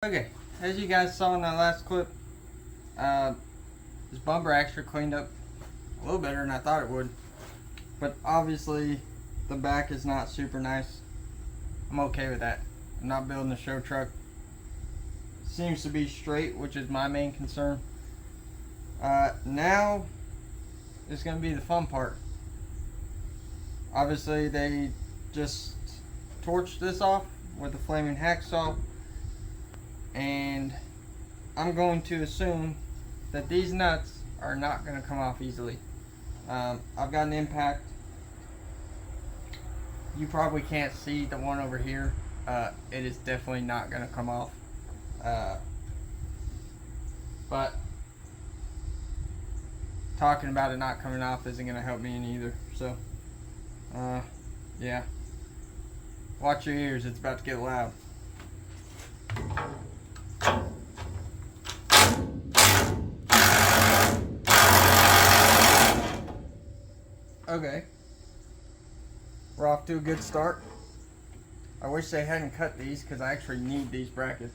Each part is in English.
Okay, as you guys saw in that last clip, this bumper actually cleaned up a little better than I thought it would. But obviously, the back is not super nice. I'm okay with that. I'm not building a show truck. Seems to be straight, which is my main concern. Now is going to be the fun part. Obviously, they just torched this off with a flaming hacksaw. And I'm going to assume that these nuts are not going to come off easily. I've got an impact. You probably can't see the one over here. It is definitely not going to come off. But talking about it not coming off isn't going to help me any either. So, yeah. Watch your ears. It's about to get loud. Okay, we're off to a good start. I wish they hadn't cut these because I actually need these brackets.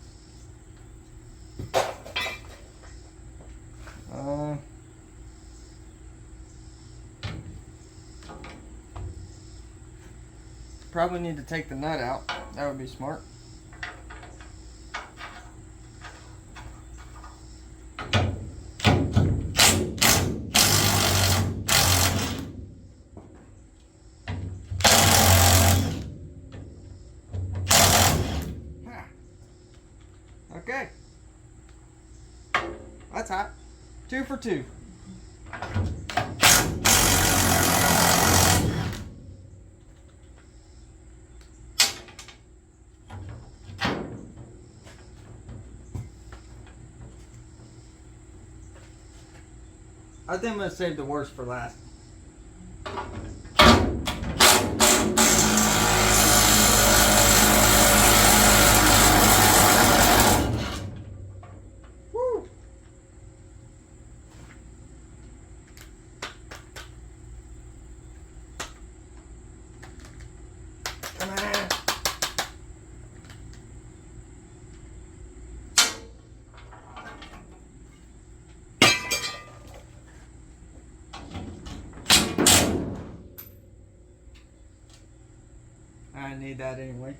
Probably need to take the nut out. That would be smart. Okay. That's hot. 2 for 2. I think I'm going to save the worst for last. Woo! Come on. I need that anyway.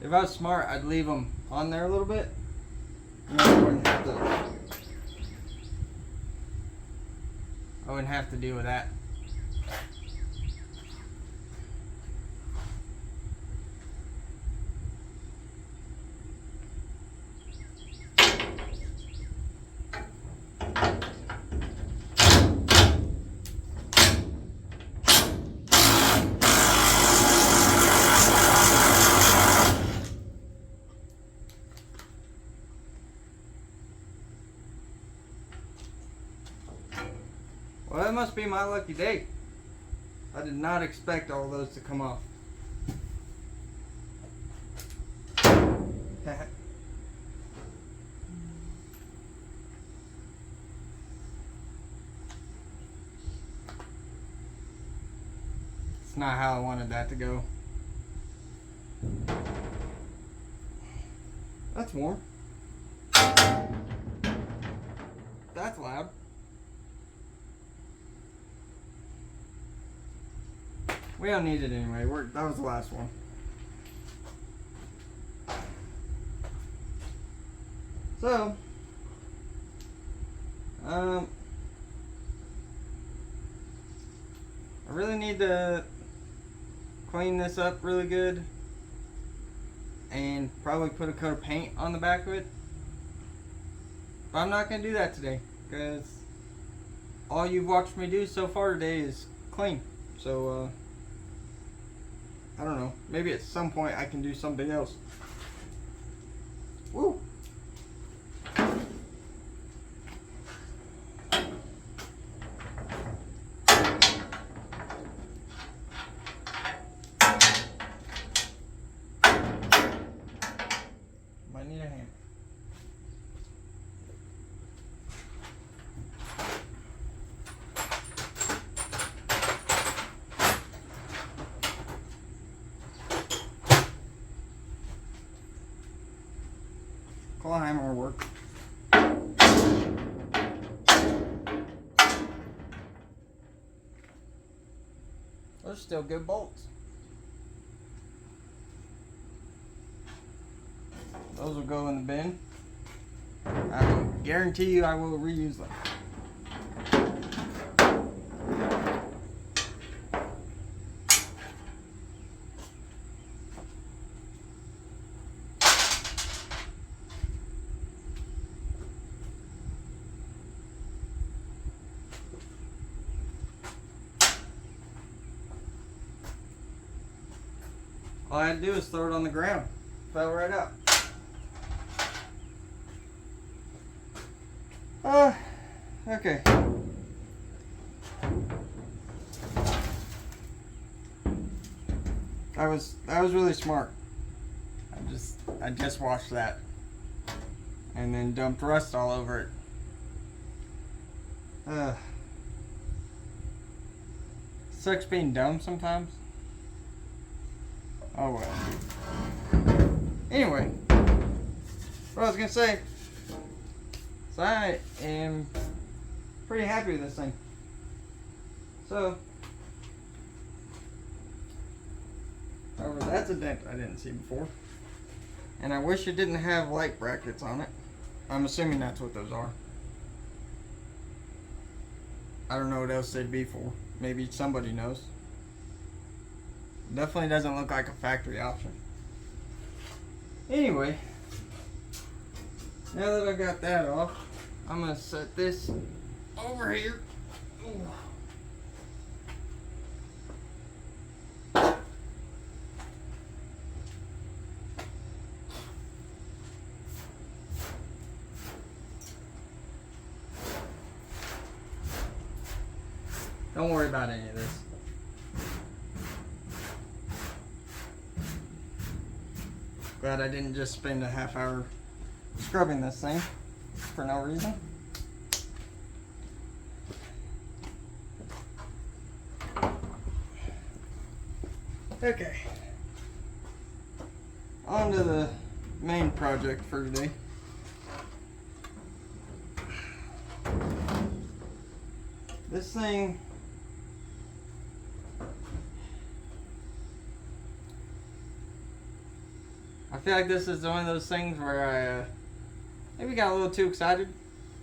If I was smart, I'd leave them on there a little bit. I wouldn't have to deal with that. Well, that must be my lucky day. I did not expect all those to come off. It's not how I wanted that to go. That's warm. That's loud. We don't need it anyway. That was the last one. So, I really need to clean this up really good and probably put a coat of paint on the back of it. But I'm not going to do that today because all you've watched me do so far today is clean. So, I don't know. Maybe at some point I can do something else. Woo! claw hammer work. Those are still good bolts. Those will go in the bin. I will guarantee you I will reuse them. All I had to do was throw it on the ground. Fell right up. Okay. That was really smart. I just washed that and then dumped rust all over it. Sucks being dumb sometimes. Oh well. Anyway, what I was gonna say. So I am pretty happy with this thing. So, however, that's a dent I didn't see before. And I wish it didn't have light brackets on it. I'm assuming that's what those are. I don't know what else they'd be for. Maybe somebody knows. Definitely doesn't look like a factory option. Anyway, now that I got that off, I'm gonna set this over here. Ooh. Don't worry about any of this. Glad I didn't just spend a half hour scrubbing this thing for no reason. Okay. On to the main project for today. This thing I feel like this is one of those things where I maybe got a little too excited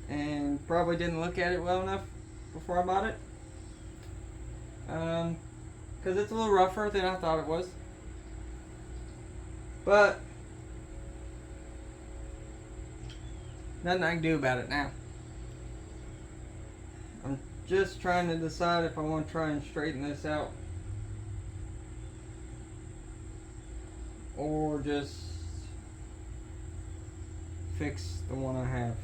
and probably didn't look at it well enough before I bought it. Because it's a little rougher than I thought it was. But nothing I can do about it now. I'm just trying to decide if I want to try and straighten this out or just fix the one I have.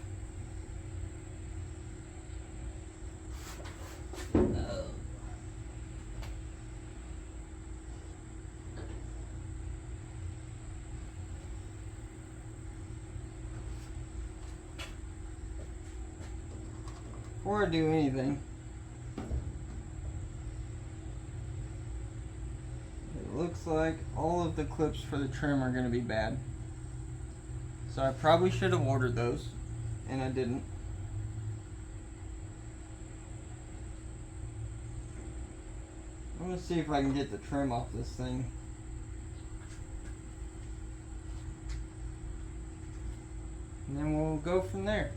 Before I do anything, it looks like all of the clips for the trim are going to be bad. So I probably should have ordered those, and I didn't. I'm going to see if I can get the trim off this thing. And then we'll go from there.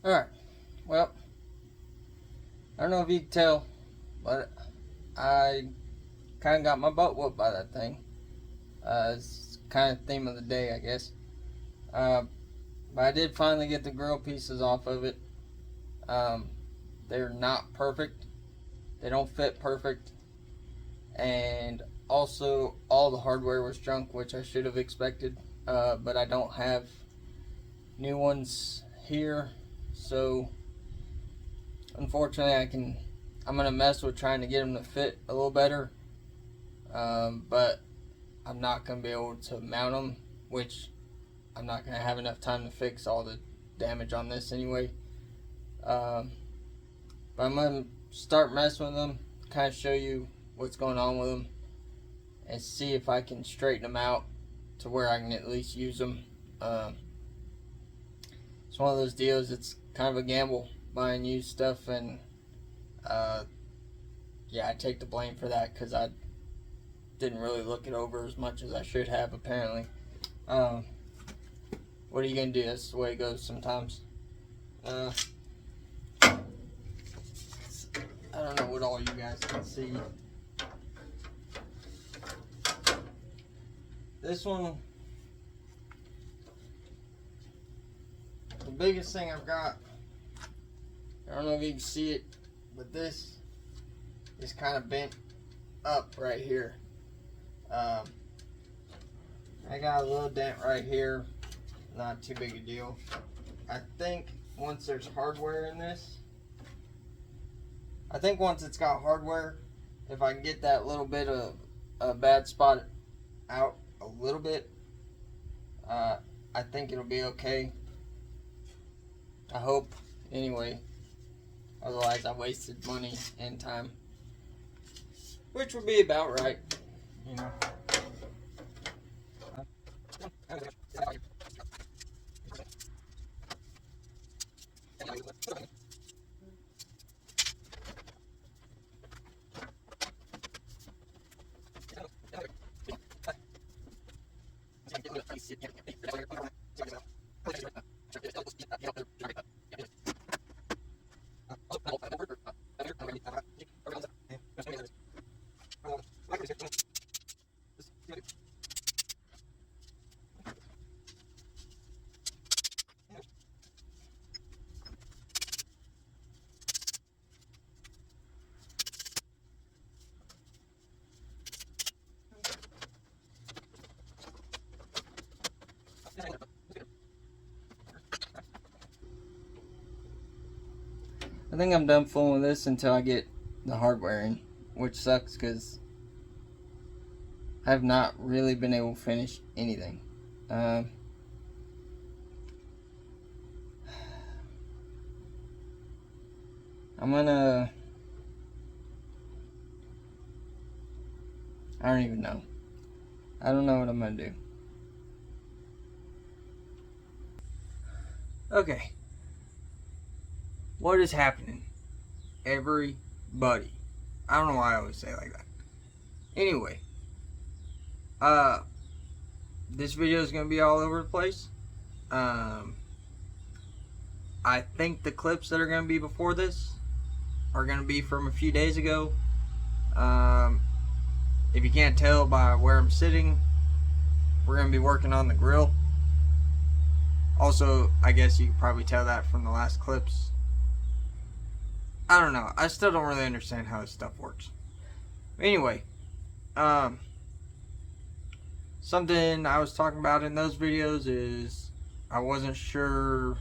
Alright, well, I don't know if you can tell, but I kind of got my butt whooped by that thing. It's kind of theme of the day, I guess. But I did finally get the grill pieces off of it. They're not perfect. They don't fit perfect. And also, all the hardware was junk, which I should have expected. But I don't have new ones here. So, unfortunately, I'm going to mess with trying to get them to fit a little better. But I'm not going to be able to mount them, which I'm not going to have enough time to fix all the damage on this anyway. But I'm going to start messing with them, kind of show you what's going on with them, and see if I can straighten them out to where I can at least use them. It's one of those deals, it's kind of a gamble buying used stuff, and yeah, I take the blame for that because I didn't really look it over as much as I should have, apparently. What are you gonna do? That's the way it goes sometimes. I don't know what all you guys can see. This one, the biggest thing I've got, I don't know if you can see it, but this is kind of bent up right here. I got a little dent right here, not too big a deal. I think once there's hardware in this, once it's got hardware, if I can get that little bit of a bad spot out a little bit, I think it'll be okay. I hope, anyway. Otherwise, I wasted money and time, which would be about right, you know. I think I'm done fooling with this until I get the hardware in, which sucks because I've not really been able to finish anything. I'm gonna... I don't even know. I don't know what I'm gonna do. Okay. What is happening? Everybody. I don't know why I always say it like that. Anyway. This video is going to be all over the place. I think the clips that are going to be before this are going to be from a few days ago. If you can't tell by where I'm sitting, we're going to be working on the grill. Also, I guess you could probably tell that from the last clips. I don't know. I still don't really understand how this stuff works. Anyway, something I was talking about in those videos is I wasn't sure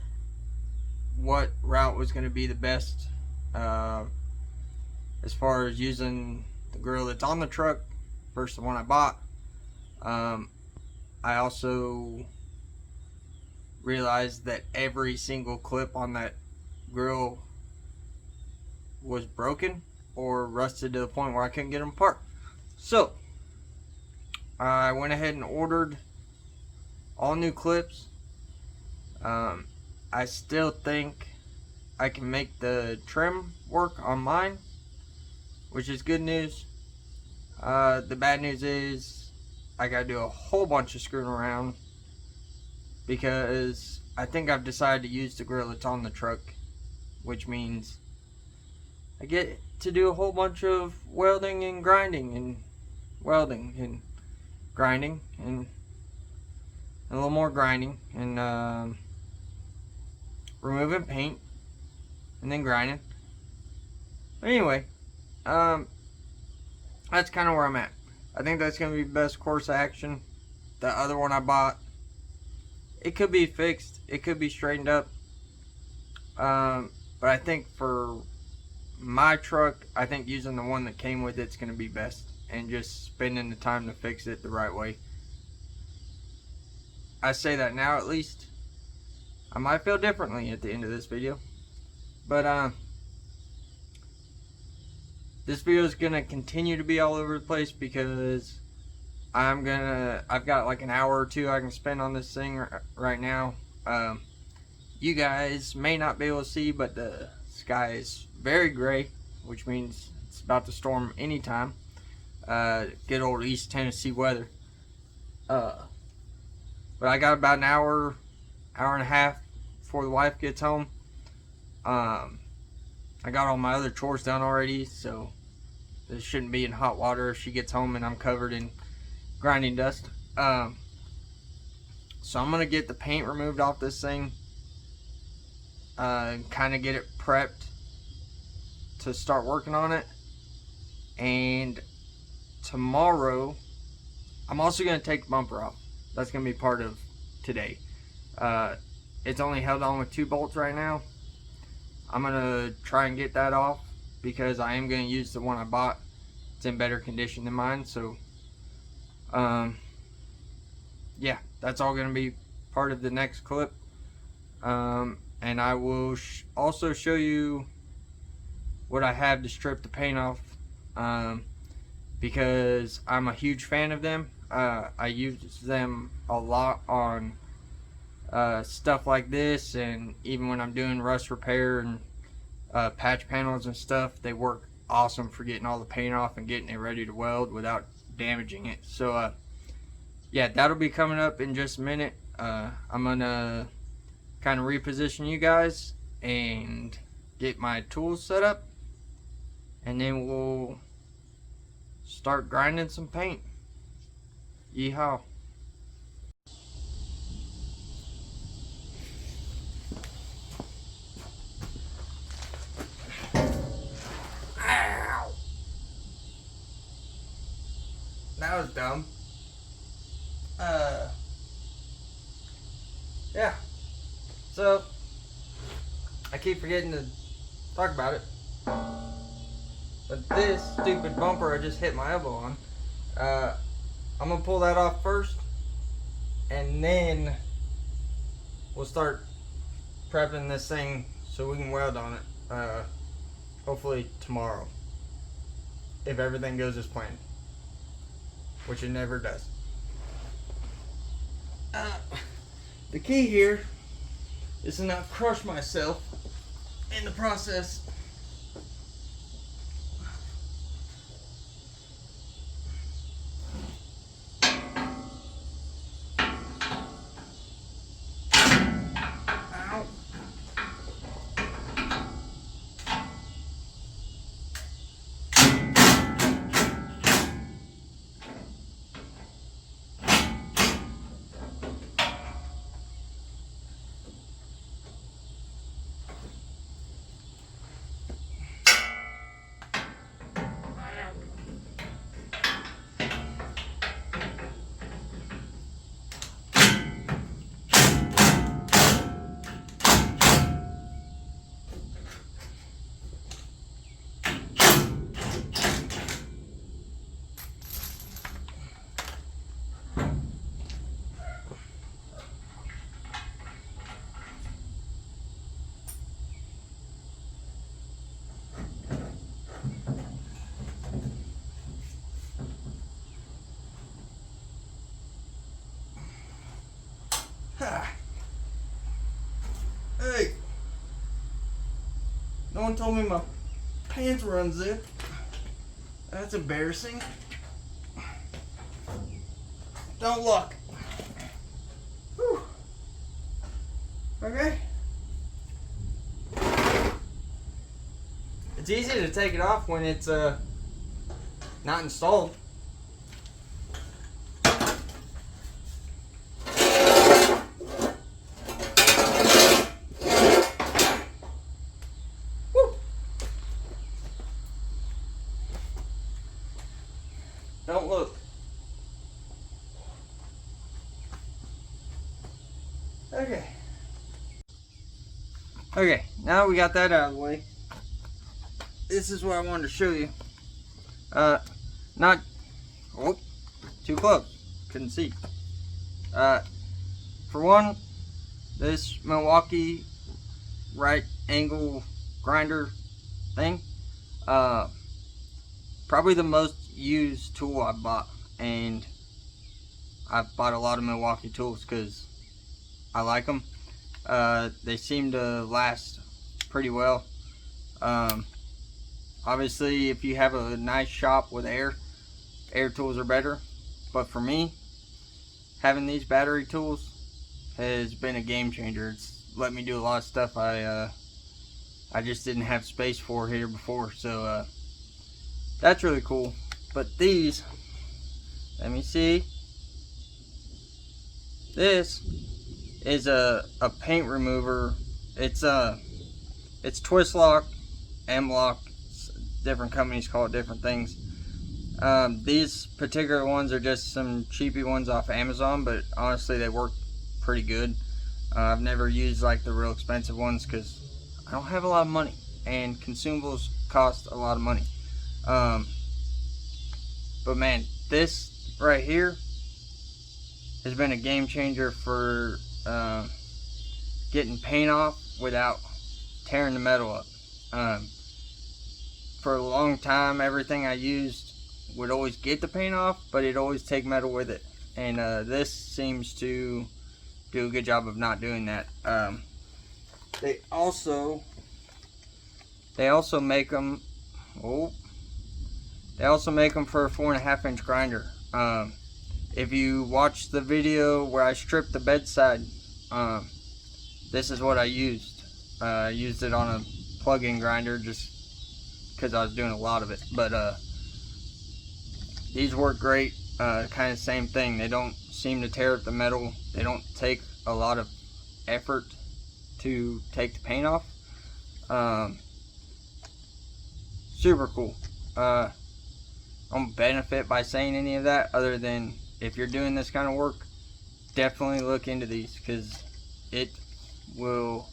what route was going to be the best as far as using the grill that's on the truck versus the one I bought. I also realized that every single clip on that grill was broken or rusted to the point where I couldn't get them apart. So I went ahead and ordered all new clips. I still think I can make the trim work on mine, which is good news. The bad news is I gotta do a whole bunch of screwing around because I think I've decided to use the grill that's on the truck, which means I get to do a whole bunch of welding and grinding and welding and grinding and a little more grinding and removing paint and then grinding. But anyway, that's kind of where I'm at. I think that's going to be the best course of action. The other one I bought, it could be fixed, it could be straightened up, but I think for my truck, I think using the one that came with it's going to be best, and just spending the time to fix it the right way. I say that now, at least. I might feel differently at the end of this video, but this video is gonna continue to be all over the place because I've got like an hour or two I can spend on this thing right now. You guys may not be able to see, but the sky is very gray, which means it's about to storm anytime. Good old East Tennessee weather. But I got about an hour and a half before the wife gets home. I got all my other chores done already, so this shouldn't be in hot water if she gets home and I'm covered in grinding dust. So I'm gonna get the paint removed off this thing, kind of get it prepped to start working on it. And tomorrow I'm also gonna take the bumper off. That's gonna be part of today. It's only held on with 2 bolts right now. I'm gonna try and get that off because I am gonna use the one I bought. It's in better condition than mine. So yeah, that's all gonna be part of the next clip. And I will also show you what I have to strip the paint off, because I'm a huge fan of them. I use them a lot on stuff like this, and even when I'm doing rust repair and patch panels and stuff, they work awesome for getting all the paint off and getting it ready to weld without damaging it. So yeah, that'll be coming up in just a minute. I'm gonna kind of reposition you guys and get my tools set up, and then we'll start grinding some paint. Yeehaw. Ow! That was dumb. Yeah. So, I keep forgetting to talk about it. But this stupid bumper I just hit my elbow on, I'm gonna pull that off first, and then we'll start prepping this thing so we can weld on it. Hopefully tomorrow, if everything goes as planned, which it never does. The key here is to not crush myself in the process. No one told me my pants were unzipped. That's embarrassing. Don't look. Whew. Okay. It's easy to take it off when it's not installed. Woo. Don't look. Okay. Okay, now we got that out of the way. This is what I wanted to show you. Not, oh, too close. Couldn't see. For one, this Milwaukee right angle grinder thing, probably the most used tool I bought, and I've bought a lot of Milwaukee tools because I like them. They seem to last pretty well. Obviously, if you have a nice shop with air tools are better. But for me, having these battery tools has been a game changer. It's let me do a lot of stuff I just didn't have space for here before. So that's really cool. But these, let me see. This is a paint remover. It's twist lock, M lock. Different companies call it different things. These particular ones are just some cheapy ones off Amazon, but honestly they work pretty good. I've never used like the real expensive ones because I don't have a lot of money, and consumables cost a lot of money. But man, this right here has been a game changer for getting paint off without tearing the metal up. For a long time, everything I used would always get the paint off, but it'd always take metal with it. And this seems to do a good job of not doing that. They also make them. Oh, they also make them for a 4.5-inch grinder. If you watch the video where I stripped the bedside, this is what I used. I used it on a plug-in grinder just because I was doing a lot of it. But these work great. Kind of same thing. They don't seem to tear up the metal. They don't take a lot of effort to take the paint off. Super cool. I don't benefit by saying any of that other than if you're doing this kind of work, definitely look into these because it will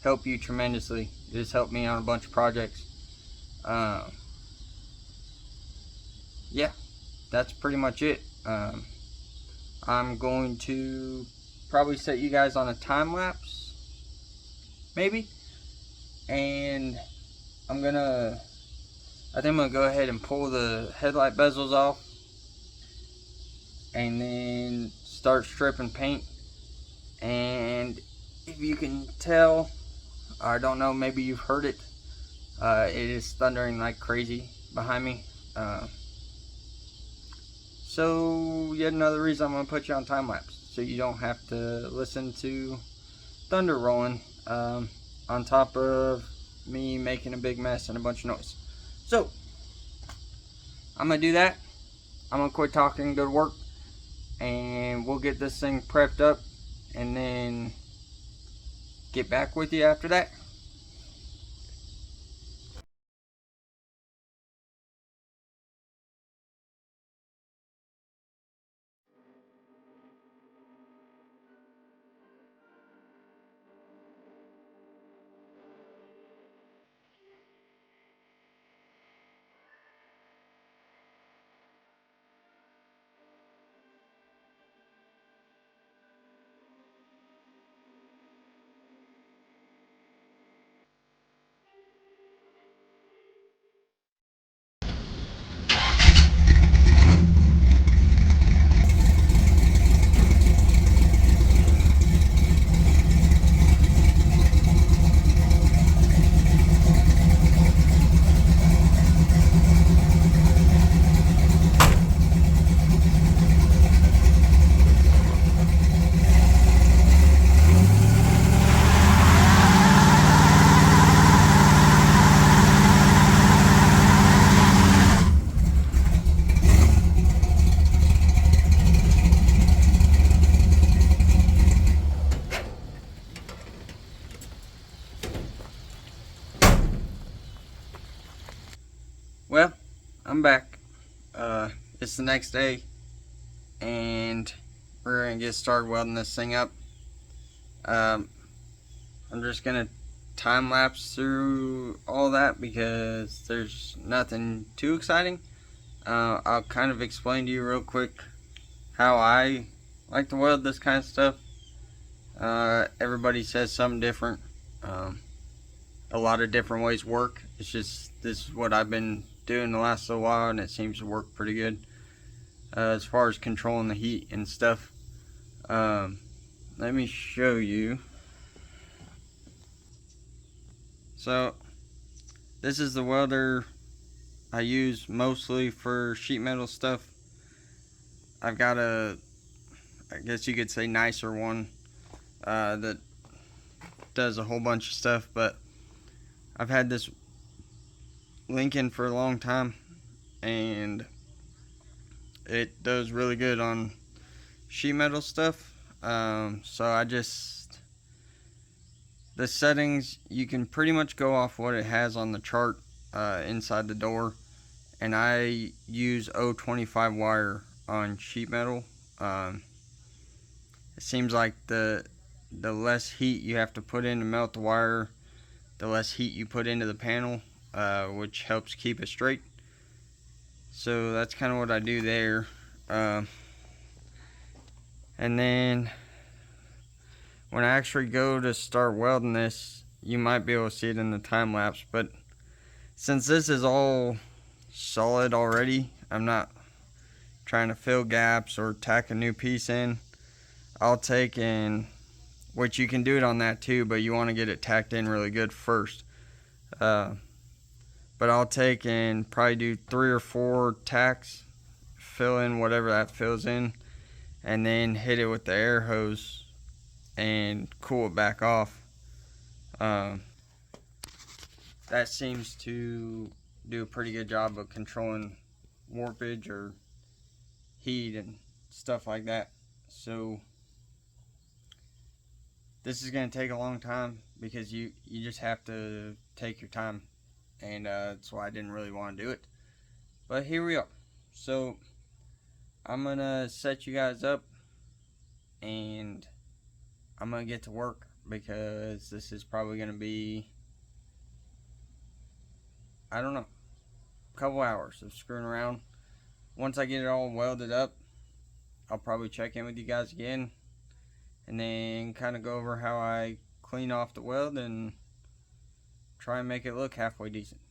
help you tremendously. It has helped me on a bunch of projects. Yeah, that's pretty much it. I'm going to probably set you guys on a time lapse, maybe, and I think I'm gonna go ahead and pull the headlight bezels off and then start stripping paint. And if you can tell, I don't know, maybe you've heard it, it is thundering like crazy behind me. So yet another reason I'm going to put you on time lapse, so you don't have to listen to thunder rolling on top of me making a big mess and a bunch of noise. So I'm going to do that. I'm going to quit talking, go to work, and we'll get this thing prepped up and then get back with you after that. I'm back. It's the next day, and we're gonna get started welding this thing up. I'm just gonna time lapse through all that because there's nothing too exciting. I'll kind of explain to you real quick how I like to weld this kind of stuff. Everybody says something different. A lot of different ways work. It's just this is what I've been doing the last little while, and it seems to work pretty good as far as controlling the heat and stuff. Let me show you. So this is the welder I use mostly for sheet metal stuff. I've got a, I guess you could say, nicer one that does a whole bunch of stuff, but I've had this Lincoln for a long time, and it does really good on sheet metal stuff. So the settings, you can pretty much go off what it has on the chart inside the door, and I use 025 wire on sheet metal. It seems like the less heat you have to put in to melt the wire, the less heat you put into the panel, which helps keep it straight. So that's kind of what I do there. And then when I actually go to start welding this, you might be able to see it in the time lapse, but since this is all solid already, I'm not trying to fill gaps or tack a new piece in. I'll take in, which you can do it on that too, but you want to get it tacked in really good first. But I'll take and probably do 3 or 4 tacks, fill in whatever that fills in, and then hit it with the air hose and cool it back off. That seems to do a pretty good job of controlling warpage or heat and stuff like that. So this is going to take a long time because you just have to take your time, and that's why I didn't really want to do it. But here we are. So I'm going to set you guys up, and I'm going to get to work because this is probably going to be, I don't know, a couple hours of screwing around. Once I get it all welded up, I'll probably check in with you guys again and then kind of go over how I clean off the weld and try and make it look halfway decent.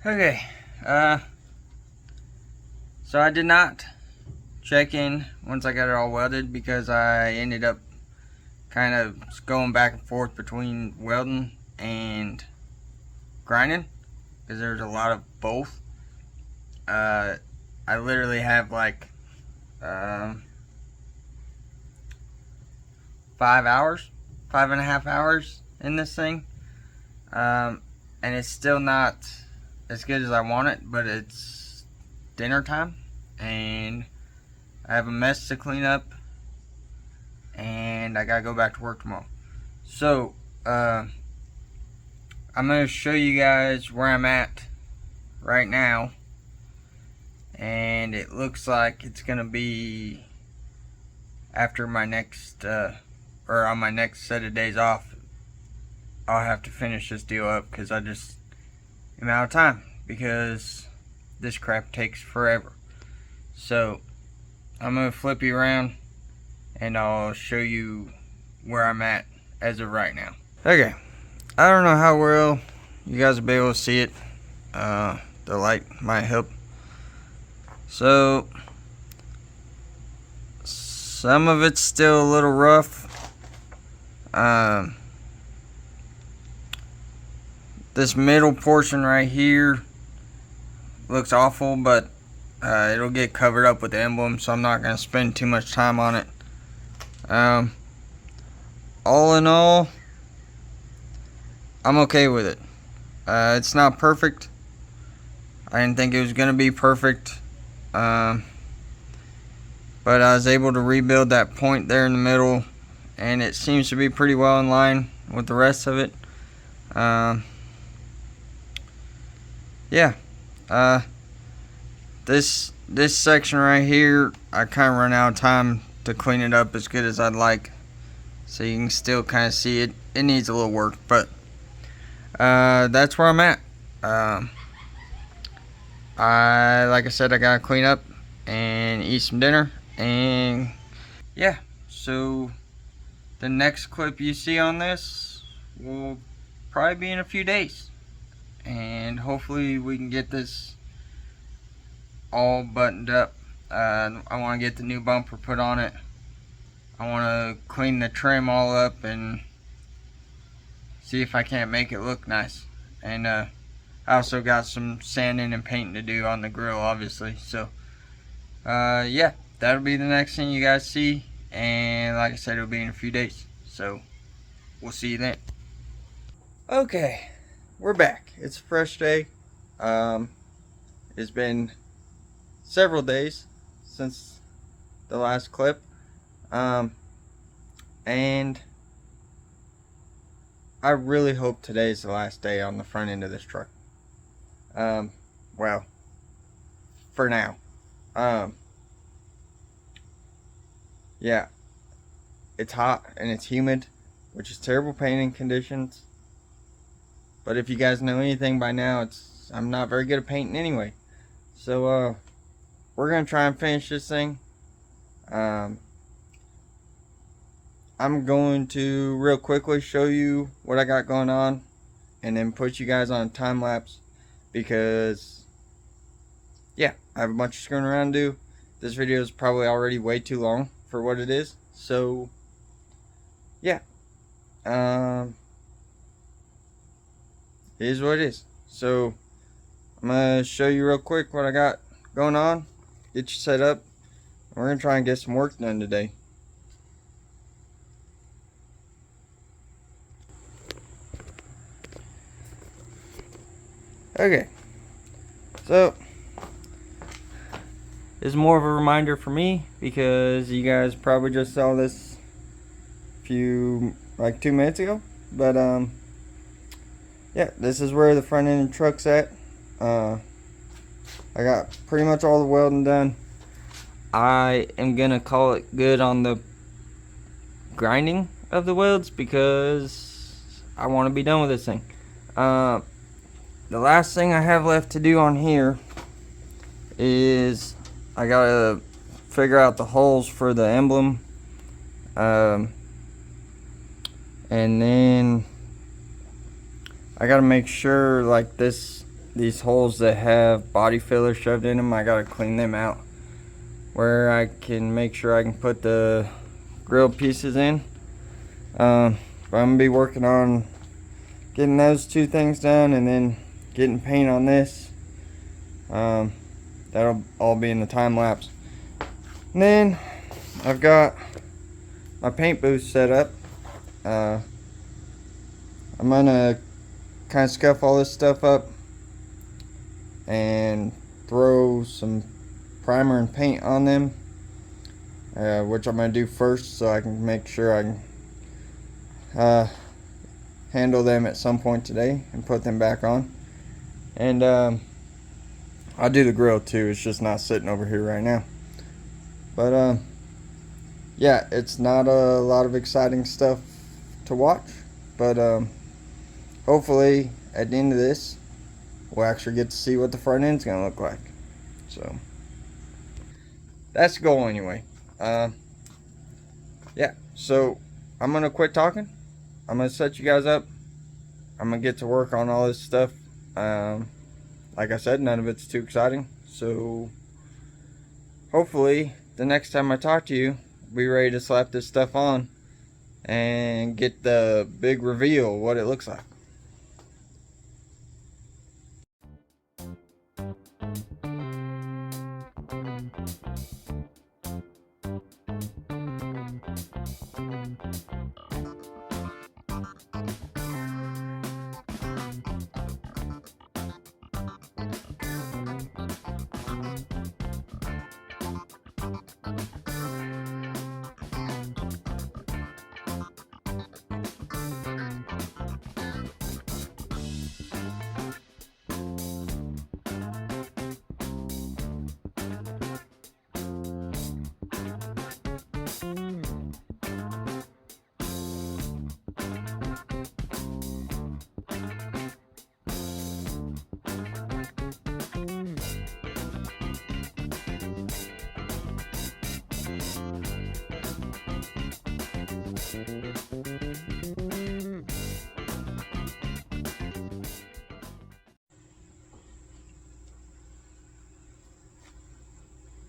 Okay, So I did not check in once I got it all welded because I ended up kind of going back and forth between welding and grinding because there's a lot of both. I literally have like 5.5 hours in this thing, and it's still not as good as I want it, but it's dinner time and I have a mess to clean up and I gotta go back to work tomorrow. So I'm gonna show you guys where I'm at right now, and it looks like it's gonna be after my next or on my next set of days off. I'll have to finish this deal up because I just am out of time because this crap takes forever. So I'm gonna flip you around and I'll show you where I'm at as of right now. Okay, I don't know how well you guys will be able to see it. The light might help. So some of it's still a little rough. This middle portion right here looks awful, but it'll get covered up with the emblem, so I'm not going to spend too much time on it. All in all, I'm okay with it. It's not perfect. I didn't think it was going to be perfect. But I was able to rebuild that point there in the middle, and it seems to be pretty well in line with the rest of it. Yeah. This section right here, I kind of run out of time to clean it up as good as I'd like. So you can still kind of see it. It needs a little work, but that's where I'm at. Like I said, I gotta clean up and eat some dinner, and yeah. So the next clip you see on this will probably be in a few days, and hopefully we can get this all buttoned up. I want to get the new bumper put on it. I want to clean the trim all up and see if I can't make it look nice. And I also got some sanding and painting to do on the grill, obviously. So yeah, that'll be the next thing you guys see, and like I said, it'll be in a few days, so we'll see you then. Okay, we're back. It's a fresh day. It's been several days since the last clip, and I really hope today's the last day on the front end of this truck. Well, for now. Yeah, it's hot and it's humid, which is terrible painting conditions. But if you guys know anything by now, I'm not very good at painting anyway. So we're gonna try and finish this thing. I'm going to real quickly show you what I got going on, and then put you guys on a time lapse because yeah, I have a bunch of screwing around to do. This video is probably already way too long for what it is. So yeah, it is what it is. So I'm gonna show you real quick what I got going on, get you set up. We're gonna try and get some work done today. Okay, so this is more of a reminder for me because you guys probably just saw this like 2 minutes ago. But yeah, this is where the front end of the truck's at. I got pretty much all the welding done. I am gonna call it good on the grinding of the welds because I want to be done with this thing. The last thing I have left to do on here is I gotta figure out the holes for the emblem, and then I gotta make sure like this these holes that have body filler shoved in them, I gotta clean them out where I can make sure I can put the grill pieces in. But I'm gonna be working on getting those two things done and then getting paint on this. That'll all be in the time lapse. And then I've got my paint booth set up. I'm gonna kind of scuff all this stuff up and throw some primer and paint on them, which I'm gonna do first so I can make sure I can handle them at some point today and put them back on. And I'll do the grill too. It's just not sitting over here right now. But yeah, it's not a lot of exciting stuff to watch, but hopefully at the end of this we'll actually get to see what the front end's gonna look like. So that's the goal anyway. Yeah, so I'm gonna quit talking. I'm gonna set you guys up. I'm gonna get to work on all this stuff. Like I said, none of it's too exciting, so hopefully the next time I talk to you, be ready to slap this stuff on and get the big reveal of what it looks like.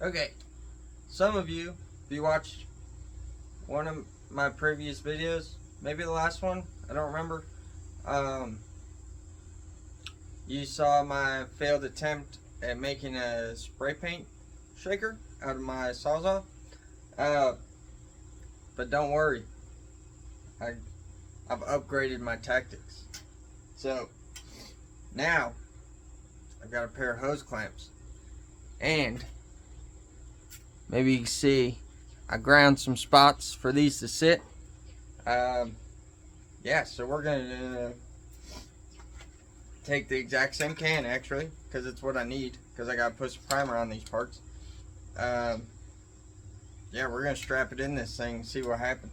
Okay, some of you, if you watched one of my previous videos, maybe the last one, I don't remember, you saw my failed attempt at making a spray paint shaker out of my Sawzall. But don't worry, I've upgraded my tactics. So now I've got a pair of hose clamps, and maybe you can see I ground some spots for these to sit. Yeah, so we're gonna take the exact same can, actually, because it's what I need, because I gotta put some primer on these parts. Yeah, we're gonna strap it in this thing and see what happens.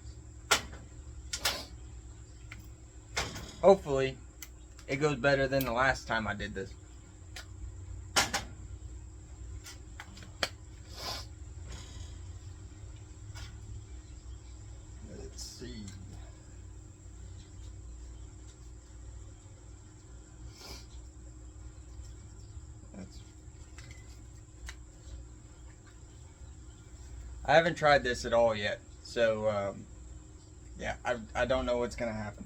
Hopefully it goes better than the last time I did this. Let's see. I haven't tried this at all yet, so yeah, I don't know what's gonna happen.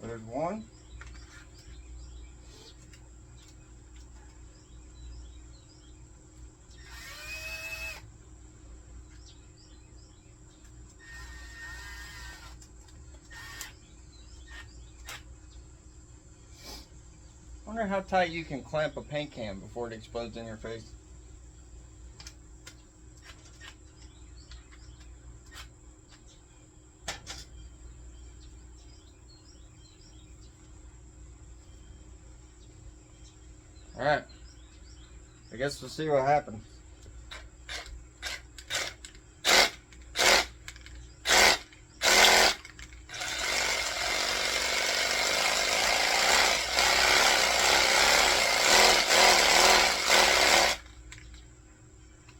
There's one. Wonder how tight you can clamp a paint can before it explodes in your face. Alright, I guess we'll see what happens.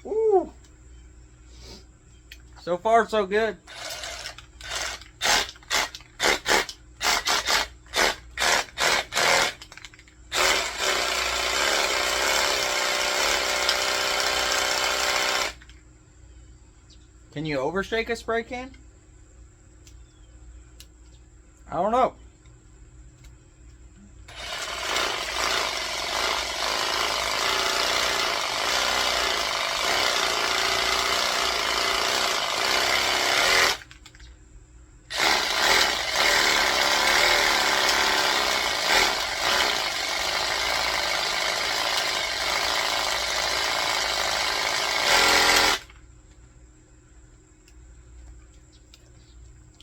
Woo! So far, so good. Can you overshake a spray can? I don't know.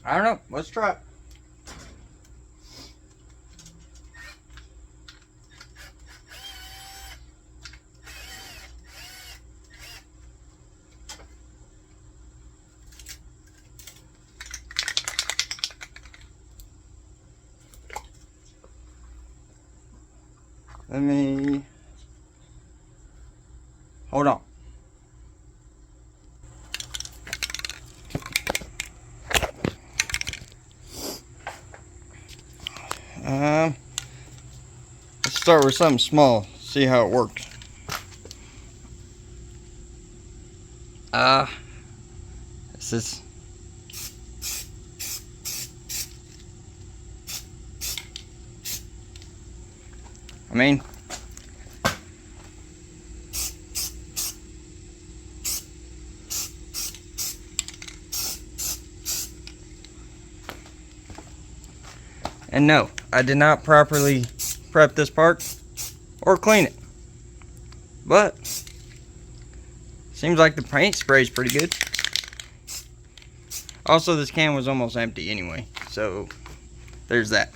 I don't know. Let's try it. Let me... Hold on. Let's start with something small, see how it works. This is... I mean... And no, I did not properly prep this part or clean it. But seems like the paint spray is pretty good. Also, this can was almost empty anyway, so there's that.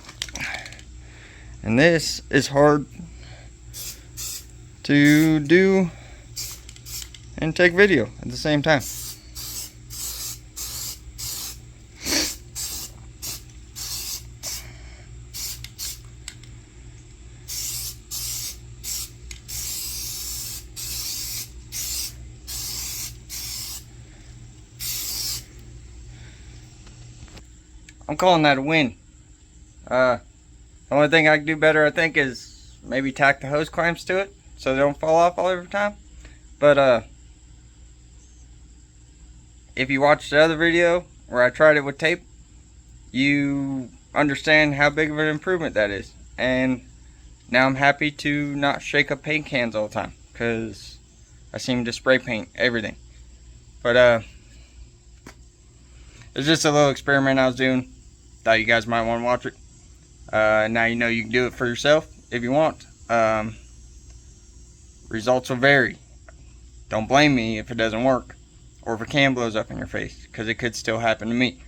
And this is hard to do and take video at the same time. I'm calling that a win. The only thing I can do better, I think, is maybe tack the hose clamps to it so they don't fall off all over time. But if you watched the other video where I tried it with tape, you understand how big of an improvement that is. And now I'm happy to not shake up paint cans all the time because I seem to spray paint everything. But it's just a little experiment I was doing. Thought you guys might want to watch it. Now you know you can do it for yourself if you want. Results will vary. Don't blame me if it doesn't work or if a can blows up in your face, because it could still happen to me.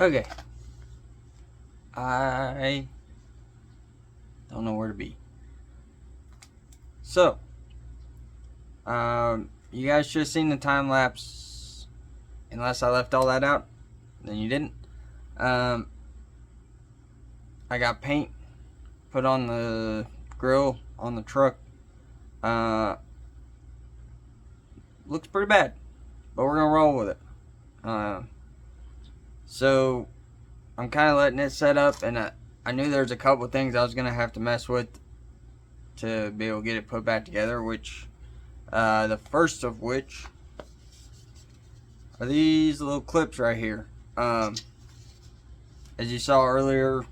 Okay. I don't know where to be. So, you guys should have seen the time lapse. Unless I left all that out, then you didn't. I got paint put on the grill on the truck. Looks pretty bad, but we're gonna roll with it. So I'm kind of letting it set up, and I knew there's a couple of things I was gonna have to mess with to be able to get it put back together, which the first of which are these little clips right here. As you saw earlier,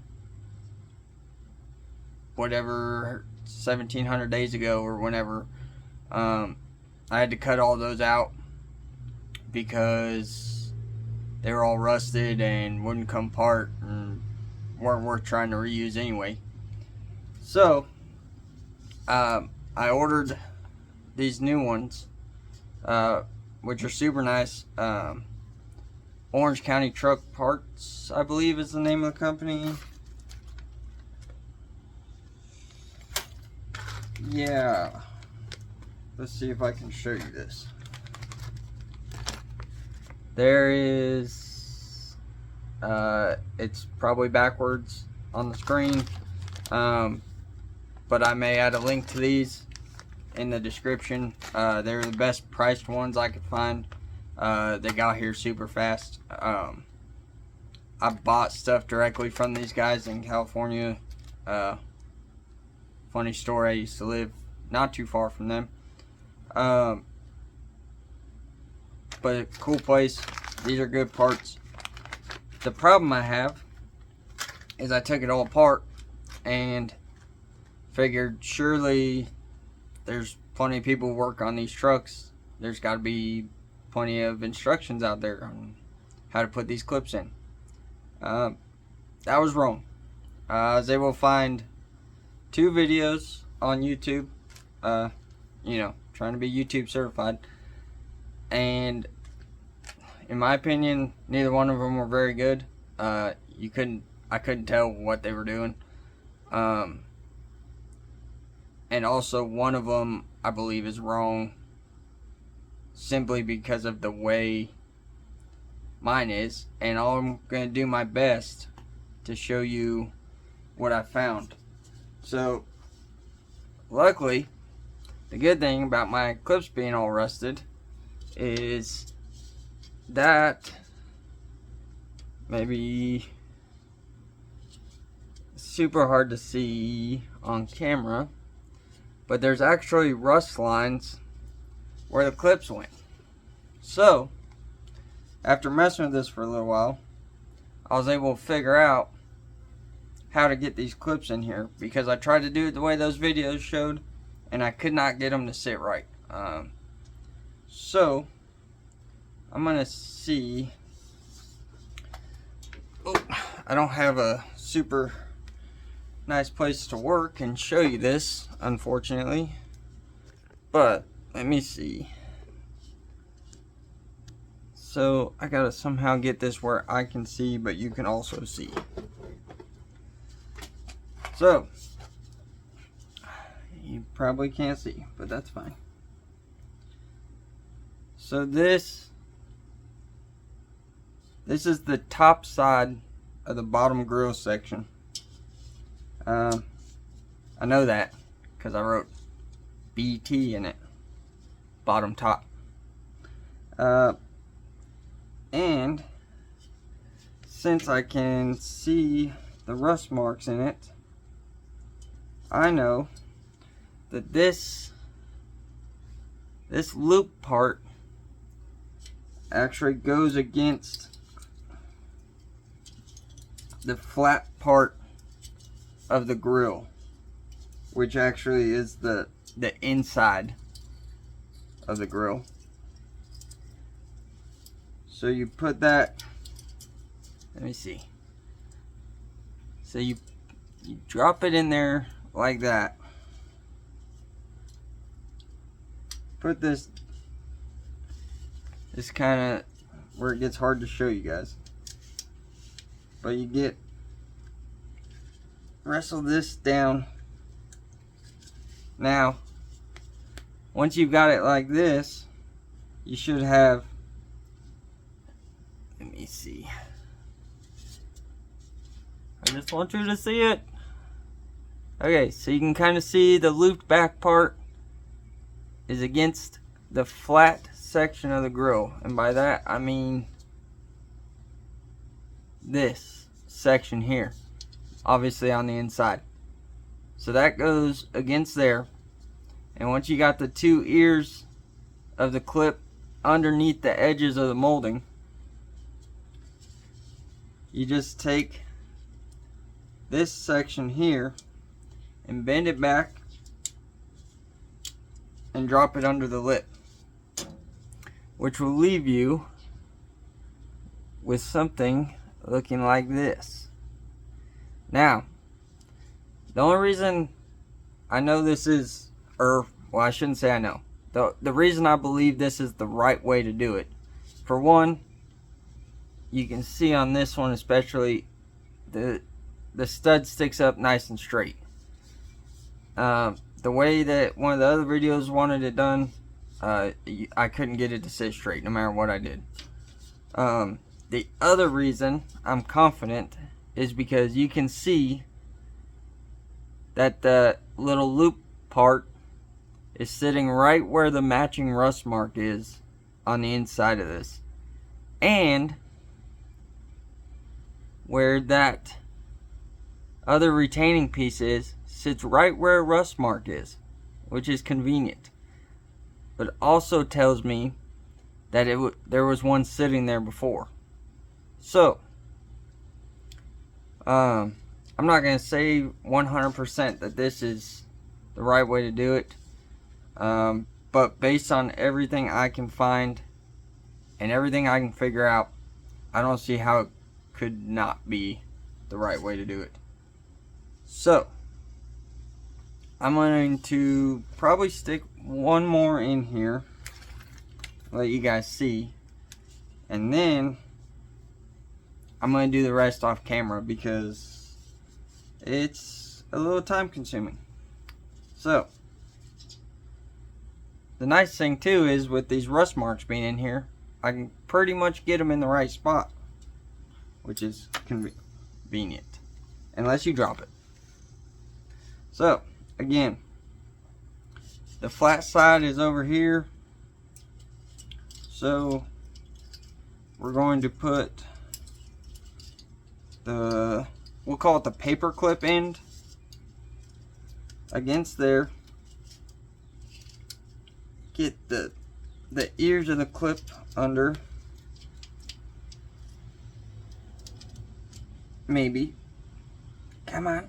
whatever 1700 days ago or whenever, I had to cut all those out because they were all rusted and wouldn't come apart and weren't worth trying to reuse anyway. So I ordered these new ones, which are super nice. Orange County Truck Parts, I believe, is the name of the company. Yeah. Let's see if I can show you this. There is, it's probably backwards on the screen, but I may add a link to these in the description. They're the best priced ones I could find. They got here super fast. I bought stuff directly from these guys in California. Funny story, I used to live not too far from them. But a cool place. These are good parts. The problem I have is I took it all apart and figured surely there's plenty of people who work on these trucks. There's got to be plenty of instructions out there on how to put these clips in. That was wrong. I was able to find 2 videos on YouTube, trying to be YouTube certified, and in my opinion, neither one of them were very good. I couldn't tell what they were doing, and also one of them I believe is wrong simply because of the way mine is, and I'm gonna do my best to show you what I found. So luckily, the good thing about my clips being all rusted is that maybe super hard to see on camera, but there's actually rust lines where the clips went. So after messing with this for a little while, I was able to figure out how to get these clips in here, because I tried to do it the way those videos showed and I could not get them to sit right. So I'm gonna see. I don't have a super nice place to work and show you this, unfortunately, but let me see. So I gotta somehow get this where I can see but you can also see. So you probably can't see, but that's fine. So this is the top side of the bottom grill section. I know that because I wrote BT in it, bottom top. And since I can see the rust marks in it, I know that this loop part actually goes against the flat part of the grill, which actually is the inside of the grill. So you put that, let me see. So you drop it in there like that. Put this kind of where it gets hard to show you guys. but you wrestle this down. Now, once you've got it like this, you should have, let me see. I just want you to see it. Okay, so you can kind of see the looped back part is against the flat section of the grill. And by that, I mean this section here. Obviously on the inside. So that goes against there. And once you got the two ears of the clip underneath the edges of the molding, you just take this section here and bend it back and drop it under the lip, which will leave you with something looking like this. Now, the only reason I know this is, well, I shouldn't say I know. The reason I believe this is the right way to do it, for one, you can see on this one especially, the stud sticks up nice and straight. The way that one of the other videos wanted it done, I couldn't get it to sit straight no matter what I did. The other reason I'm confident is because you can see that the little loop part is sitting right where the matching rust mark is on the inside of this, and where that other retaining piece is sits right where rust mark is, which is convenient, but also tells me that there was one sitting there before. So I'm not going to say 100% that this is the right way to do it, but based on everything I can find and everything I can figure out, I don't see how it could not be the right way to do it. So I'm going to probably stick one more in here, let you guys see, and then I'm going to do the rest off camera because it's a little time consuming. So the nice thing too is with these rust marks being in here, I can pretty much get them in the right spot, which is convenient, unless you drop it. So again, the flat side is over here, so we're going to put we'll call it the paper clip end against there. Get the ears of the clip under, maybe. Come on.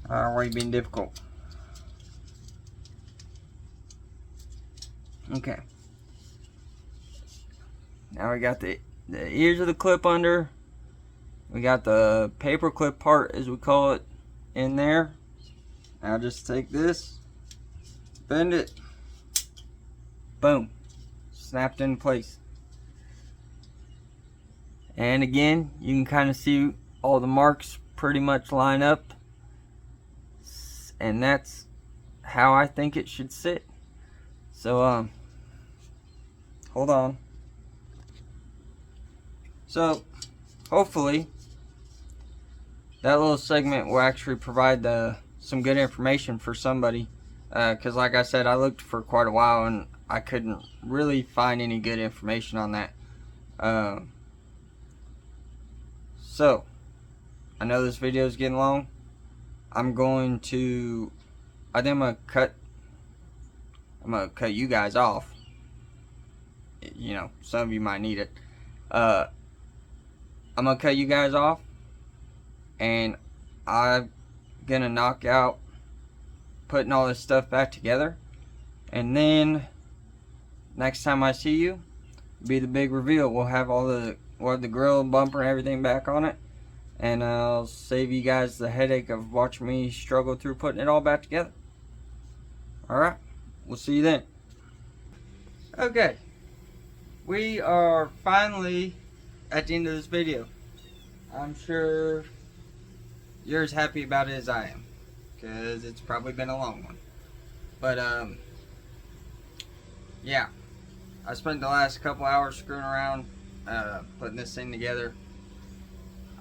Why are you being difficult? Okay. Now we got the ears of the clip under. We got the paper clip part, as we call it, in there. Now just take this, bend it, boom, snapped in place. And again, you can kind of see all the marks pretty much line up, and that's how I think it should sit. So hold on. So hopefully that little segment will actually provide some good information for somebody, because like I said, I looked for quite a while and I couldn't really find any good information on that. So I know this video is getting long. I think I'm gonna cut you guys off. You know, some of you might need it. I'm gonna cut you guys off, and I'm gonna knock out putting all this stuff back together, and then next time I see you be the big reveal. We'll have the grill and bumper and everything back on it, and I'll save you guys the headache of watching me struggle through putting it all back together. Alright, we'll see you then. Okay, we are finally at the end of this video. I'm sure you're as happy about it as I am, because it's probably been a long one. But yeah, I spent the last couple hours screwing around putting this thing together.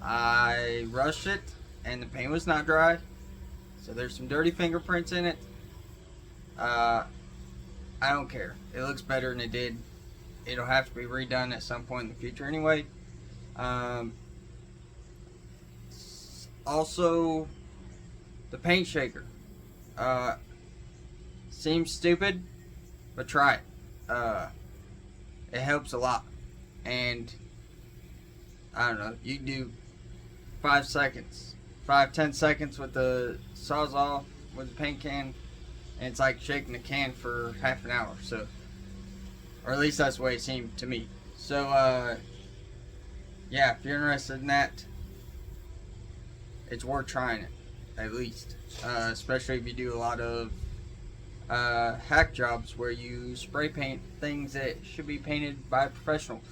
I rushed it and the paint was not dry, so there's some dirty fingerprints in it. I don't care, it looks better than it did. It'll have to be redone at some point in the future anyway. Also, the paint shaker seems stupid, but try it. It helps a lot. And I don't know, you can do 5 seconds, 5-10 seconds with the Sawzall with the paint can, and it's like shaking the can for half an hour. So, or at least that's the way it seemed to me. So yeah, if you're interested in that, it's worth trying it, at least. Especially if you do a lot of hack jobs where you spray paint things that should be painted by professionals.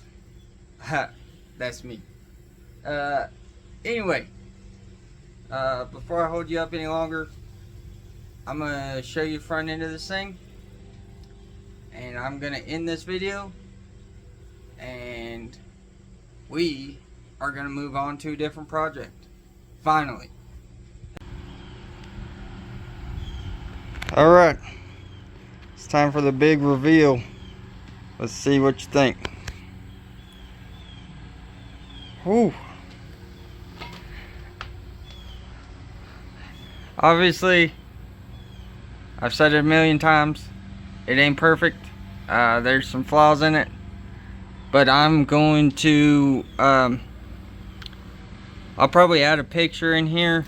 That's me. Anyway, before I hold you up any longer, I'm gonna show you the front end of this thing, and I'm gonna end this video, and we are gonna move on to a different project. Finally. Alright, it's time for the big reveal. Let's see what you think. Whew. Obviously, I've said it a million times, it ain't perfect. There's some flaws in it, but I'm going to I'll probably add a picture in here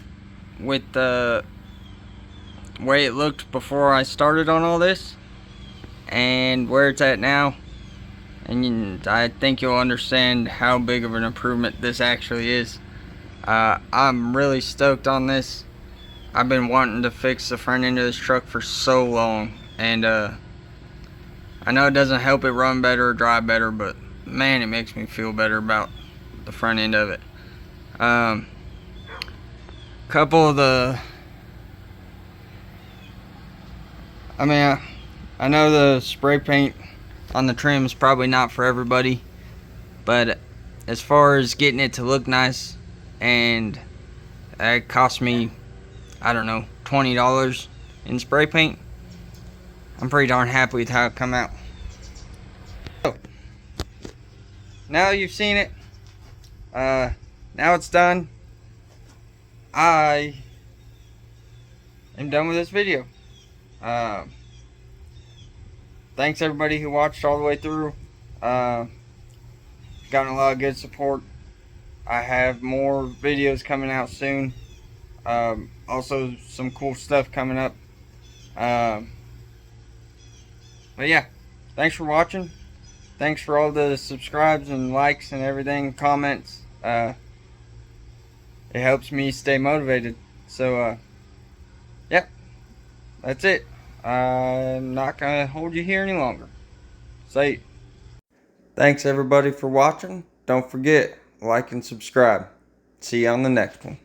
with the way it looked before I started on all this and where it's at now, and I think you'll understand how big of an improvement this actually is. I'm really stoked on this. I've been wanting to fix the front end of this truck for so long, and I know it doesn't help it run better or drive better, but man, it makes me feel better about the front end of it. Couple of the, I mean, I know the spray paint on the trim is probably not for everybody, but as far as getting it to look nice, and it cost me, I don't know, $20 in spray paint, I'm pretty darn happy with how it come out. So, now you've seen it, now it's done. I am done with this video. Thanks everybody who watched all the way through. Gotten a lot of good support. I have more videos coming out soon. Also some cool stuff coming up. But yeah, thanks for watching. Thanks for all the subscribes and likes and everything, comments. It helps me stay motivated. So yeah, that's it. I'm not gonna hold you here any longer. Say, thanks everybody for watching. Don't forget, like and subscribe. See you on the next one.